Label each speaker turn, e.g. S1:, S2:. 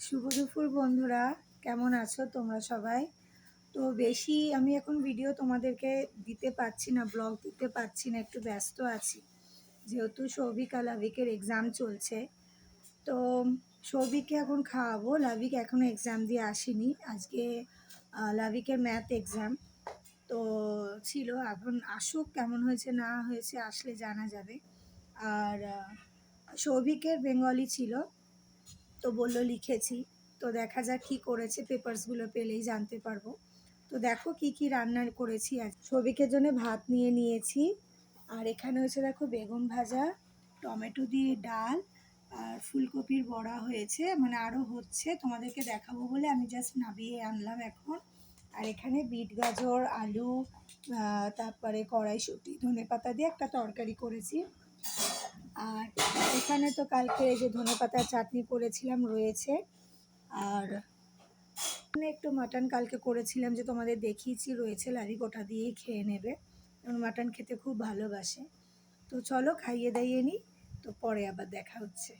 S1: শুভ দুপুর বন্ধুরা, কেমন আছো তোমরা সবাই? তো বেশি আমি এখন ভিডিও তোমাদেরকে দিতে পারছি না, ব্লগ দিতে পারছি না, একটু ব্যস্ত আছি। যেহেতু সৌভিক আর লাভিকের এক্সাম চলছে, তো সৌভিককে এখন খাওয়াবো। লাভিক এখনও এক্সাম দিয়ে আসেনি। আজকে লাভিকের ম্যাথ এক্সাম তো ছিল, এখন আসুক, কেমন হয়েছে না হয়েছে আসলে জানা যাবে। আর সৌভিকের বেঙ্গলি ছিল, তো বললো লিখেছি। তো দেখা যাক কি করেছে, পেপারসগুলো পেলেই জানতে পারবো। তো দেখো কি কি রান্না করেছি। আজ সবিকের জন্য ভাত নিয়ে নিয়েছি, আর এখানে হচ্ছে দেখো বেগুন ভাজা, টমেটো দিয়ে ডাল, আর ফুলকপির বড়া হয়েছে, মানে আরও হচ্ছে, তোমাদেরকে দেখাবো বলে আমি জাস্ট নামিয়ে আনলাম এখন। আর এখানে বিট গাজর আলু, তারপরে কড়াইশুঁটি ধনেপাতা দিয়ে একটা তরকারি করেছি। আর এখানে তো কালকে এই যে ধনেপাতার চাটনি করেছিলাম রয়েছে। আর এখানে একটু মাটন কালকে করেছিলাম, যে তোমাদের দেখিয়েছি, রয়েছে। লারি গোটা দিয়েই খেয়ে নেবে, কারণ মাটন খেতে খুব ভালোবাসে। তো চলো খাইয়ে দাইয়ে নিই, তো পরে আবার দেখা হচ্ছে।